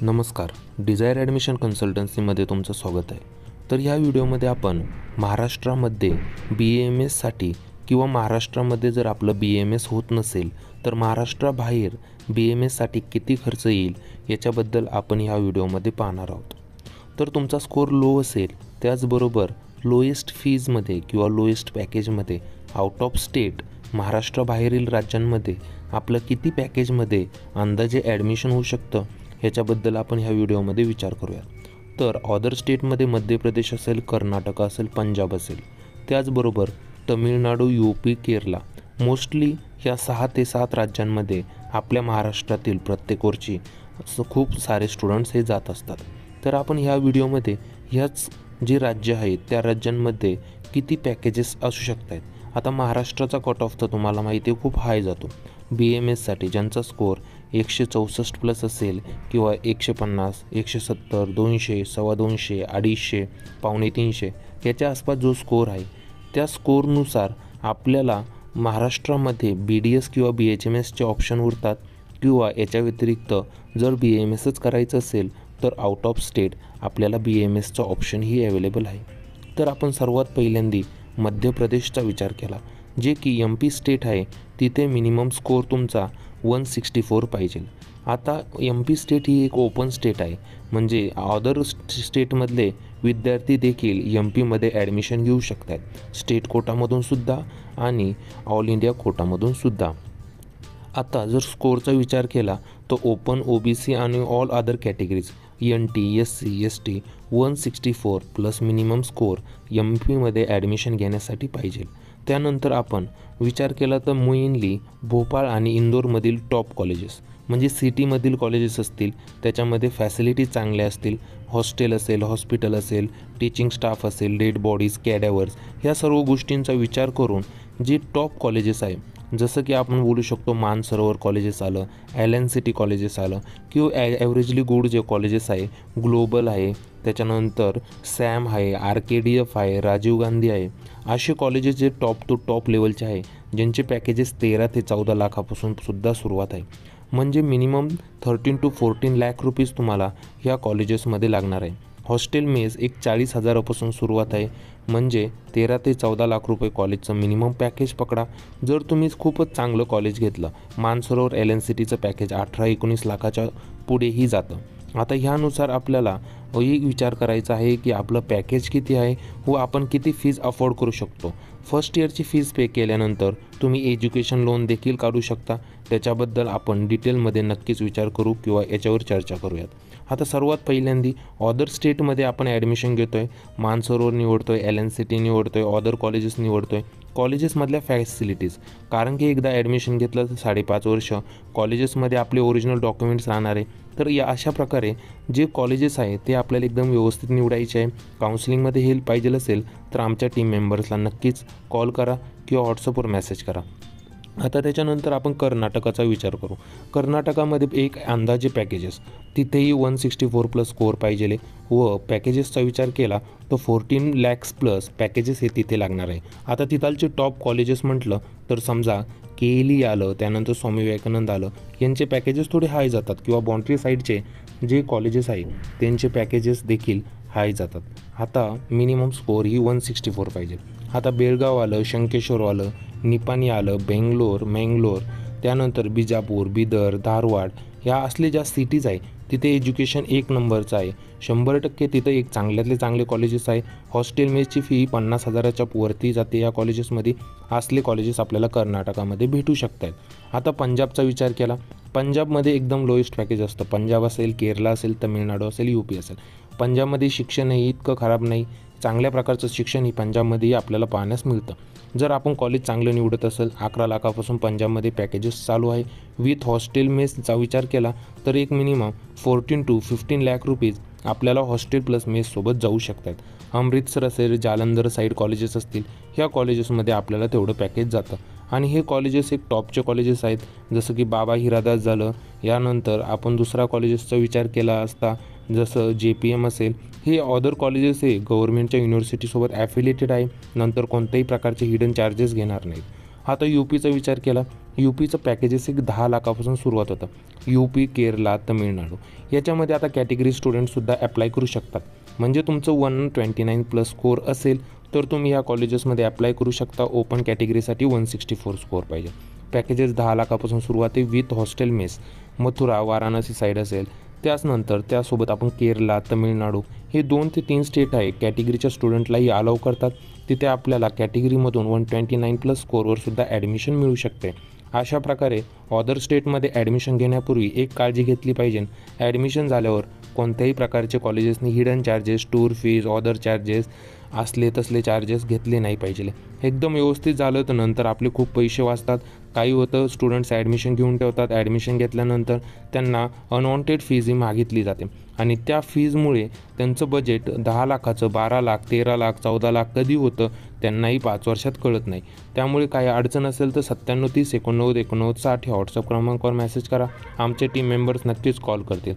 नमस्कार, Dzire admission कन्सल्टन्सीमध्ये तुमचं स्वागत आहे. तर ह्या व्हिडिओमध्ये आपण महाराष्ट्रामध्ये BAMSसाठी किंवा महाराष्ट्रामध्ये जर आपलं BAMS होत नसेल तर महाराष्ट्राबाहेर BAMSसाठी किती खर्च येईल याच्याबद्दल आपण ह्या व्हिडिओमध्ये पाहणार आहोत. तर तुमचा स्कोअर लो असेल, त्याचबरोबर लोएस्ट फीजमध्ये किंवा लोएस्ट पॅकेजमध्ये आउट ऑफ स्टेट महाराष्ट्राबाहेरील राज्यांमध्ये आपलं किती पॅकेजमध्ये अंदाजे ॲडमिशन होऊ शकतं ह्याच्याबद्दल आपण ह्या व्हिडिओमध्ये विचार करूया. तर अदर स्टेटमध्ये मध्य प्रदेश असेल, कर्नाटक असेल, पंजाब असेल, त्याचबरोबर तमिळनाडू, UP, केरला, मोस्टली ह्या 6 ते 7 राज्यांमध्ये आपल्या महाराष्ट्रातील प्रत्येक वर्षी खूप सारे स्टुडंट्स हे जात असतात. तर आपण ह्या व्हिडिओमध्ये ह्याच जे राज्य आहेत त्या राज्यांमध्ये किती पॅकेजेस असू शकत आहेत. आता महाराष्ट्राचा कट ऑफ तर तुम्हाला माहिती आहे खूप हाय जातो. BAMSसाठी ज्यांचा स्कोअर 164 प्लस असेल किंवा 150, 170, 200, 250, 250, 350 याच्या आसपास जो स्कोअर आहे त्या स्कोअरनुसार आपल्याला महाराष्ट्रामध्ये BDS किंवा BHMSचे ऑप्शन उरतात, किंवा याच्या व्यतिरिक्त जर BAMSच करायचं असेल तर आउट ऑफ स्टेट आपल्याला BAMSचा ऑप्शनही अवेलेबल आहे. तर आपण सर्वात पहिल्यांदा मध्य प्रदेशचा विचार केला, जे की MP स्टेट आहे. तिथे मिनिमम स्कोअर तुमचा 164 पाहिजे. आता MP स्टेट ही एक ओपन स्टेट आहे, म्हणजे अदर स्टेटमधले विद्यार्थी देखील MPमध्ये ॲडमिशन घेऊ शकतात, स्टेट कोटामधूनसुद्धा आणि ऑल इंडिया कोटामधूनसुद्धा. आता जर स्कोअरचा विचार केला तर ओपन, OBC आणि all other categories NT, SC, ST 164 plus minimum score MPमध्ये ॲडमिशन घेण्यासाठी पाहिजे. त्यानंतर आपण विचार केला तर मेनली भोपाळ आणि इंदोरमधील टॉप कॉलेजेस, म्हणजे सिटीमधील कॉलेजेस असतील, त्याच्यामध्ये फॅसिलिटीज चांगल्या असतील, हॉस्टेल असेल, हॉस्पिटल असेल, टीचिंग स्टाफ असेल, डेड बॉडीज, कॅडेवर्स, ह्या सर्व गोष्टींचा विचार करून जे टॉप कॉलेजेस आहे, जसं की आपण बोलू शकतो मानसरोवर कॉलेजेस आलं, LNCT कॉलेजेस आलं, किंवा ॲव्हरेजली गुड जे कॉलेजेस आहे, ग्लोबल आहे, त्याच्यानंतर SAM आहे, RKDF आहे, राजीव गांधी आहे, असे कॉलेजेस जे टॉप टू टॉप लेवलचे आहे, ज्यांचे पॅकेजेस 13 ते 14 लाखापासून सुद्धा सुरुवात आहे. म्हणजे मिनिमम 13 to 14 लाख रुपीज तुम्हाला ह्या कॉलेजेसमध्ये लागणार आहे. हॉस्टेल मेस एक 40,000पासून सुरुवात आहे, म्हणजे 13 ते 14 लाख रुपये कॉलेजचं मिनिमम पॅकेज पकडा. जर तुम्ही खूपच चांगलं कॉलेज घेतलं, मानसरोवर LNCTचं पॅकेज 18-19 लाखाच्या पुढेही जातं. आता ह्यानुसार आपल्याला एक विचार करायचा आहे की आपलं पॅकेज किती आहे व आपण किती फीज अफोर्ड करू शकतो. फर्स्ट इयरची फीज पे केल्यानंतर तुम्ही एज्युकेशन लोन देखील काढू शकता. त्याच्याबद्दल आपण डिटेलमध्ये नक्कीच विचार करू किंवा याच्यावर चर्चा करूयात. आता सर्वात पहिल्यांदा अदर स्टेटमध्ये आपण ॲडमिशन घेतो आहे, मानसरोवर निवडतो आहे, LNCT निवडतो आहे, अदर कॉलेजेस निवडतो आहे. कॉलेजेसमधल्या फॅसिलिटीज, कारण की एकदा ॲडमिशन घेतलं तर 5.5 वर्ष कॉलेजेसमध्ये आपले ओरिजिनल डॉक्युमेंट्स राहणार आहे. तर या अशा प्रकारे जे कॉलेजेस आहे ते आपल्याला एकदम व्यवस्थित निवडायचे आहे. काउन्सिलिंगमध्ये हेल्प पाहिजे असेल तर आमच्या टीम मेंबर्सला नक्कीच कॉल करा किंवा व्हॉट्सअपवर मेसेज करा. आता त्याच्यानंतर आपण कर्नाटकाचा विचार करू. कर्नाटकामध्ये एक अंदाजे पॅकेजेस, तिथेही 164 प्लस स्कोअर पाहिजे व पॅकेजेसचा विचार केला तर 14 lakhs प्लस पॅकेजेस हे तिथे लागणार आहे. आता तिथालचे टॉप कॉलेजेस म्हटलं तर समजा KLE आलं, त्यानंतर स्वामी विवेकानंद आलं, यांचे पॅकेजेस थोडे हाय जातात, किंवा बाउंड्री साईडचे जे कॉलेजेस आहे त्यांचे पॅकेजेस देखील हाय जातात. आता मिनिमम स्कोअर ही 164 पाहिजे. आता बेळगाव आलं, शंकेश्वर आलं, निपाणी आलं, मंगलोर, त्यानंतर बिजापूर, बिदर, धारवाड, ह्या असले ज्या सिटीज आहे तिथे एज्युकेशन एक नंबरचं आहे. 100% तिथं एक चांगल्यातले चांगले कॉलेजेस आहे. हॉस्टेल मेसची फी 50,000च्या वरती जाते या कॉलेजेसमध्ये. असले कॉलेजेस आपल्याला कर्नाटकामध्ये भेटू शकतात. आता पंजाबचा विचार केला, पंजाबमध्ये एकदम लोएस्ट पॅकेज असतं. पंजाब असेल, केरला असेल, तमिळनाडू असेल, UP असेल. पंजाबमध्ये शिक्षणही इतकं खराब नाही, चांगल्या प्रकारचं शिक्षण ही पंजाबमध्येही आपल्याला पाहण्यास मिळतं. जर आपण कॉलेज चांगलं निवडत असेल, 11 लाखापासून पंजाबमध्ये पॅकेजेस चालू आहे. विथ हॉस्टेल मेसचा विचार केला तर एक मिनिमम 14 to 15 लाख रुपीज आपल्याला हॉस्टेल प्लस मेससोबत जाऊ शकतात. अमृतसर असेल, जालंधर साईड कॉलेजेस असतील, ह्या कॉलेजेसमध्ये आपल्याला तेवढं पॅकेज जातं. आणि हे कॉलेजेस एक टॉपचे कॉलेजेस आहेत, जसं की बाबा हिरादास झालं. यानंतर आपण दुसरा कॉलेजेसचा विचार केला असता जसं JPM असेल, हे अदर कॉलेजेस हे गव्हर्नमेंटच्या युनिव्हर्सिटीसोबत ॲफिलिएटेड आहे. नंतर कोणत्याही प्रकारचे हिडन चार्जेस घेणार नाहीत. आता UPचा विचार केला, UPचं पॅकेजेस एक 10 लाखापासून सुरुवात होतं. UP, केरला, तमिळनाडू याच्यामध्ये आता कॅटेगरी स्टुडंटसुद्धा ॲप्लाय करू शकतात. म्हणजे तुमचं 129+ स्कोअर असेल तर तुम्ही ह्या कॉलेजेसमध्ये ॲप्लाय करू शकता. ओपन कॅटेगरीसाठी 164 स्कोअर पाहिजे. पॅकेजेस 10 लाखापासून सुरुवात आहे with hostel mess. Mathura, Varanasi side असेल. त्याचनंतर त्यासोबत आपण केरला, तमिळनाडू हे 2 ते 3 स्टेट आहे कॅटेगरीच्या स्टुडंटलाही अलाव करतात. तिथे आपल्याला कॅटेगरीमधून 129+ स्कोअरवर सुद्धा ॲडमिशन मिळू शकते. अशा प्रकारे अदर स्टेटमध्ये ॲडमिशन घेण्यापूर्वी एक काळजी घेतली पाहिजे. ॲडमिशन झाल्यावर कोणत्याही प्रकारचे कॉलेजेसनी hidden charges, tour fees, other charges असले तसले चार्जेस घेतले नाही पाहिजे. एकदम व्यवस्थित झालं तर नंतर आपले खूप पैसे वाचतात. काही होतं स्टुडंट्स ॲडमिशन घेऊन ठेवतात. ॲडमिशन घेतल्यानंतर त्यांना अनवॉन्टेड फीजही मागितली जाते आणि त्या फीजमुळे त्यांचं बजेट 10 लाखाचं 12 लाख, 13 लाख, 14 लाख कधी होतं त्यांनाही 5 वर्षात कळत नाही. त्यामुळे काही अडचण असेल तर 97 30 89 89 60 ह्या व्हॉट्सअप क्रमांकावर मेसेज करा. आमचे टीम मेंबर्स नक्कीच कॉल करतील.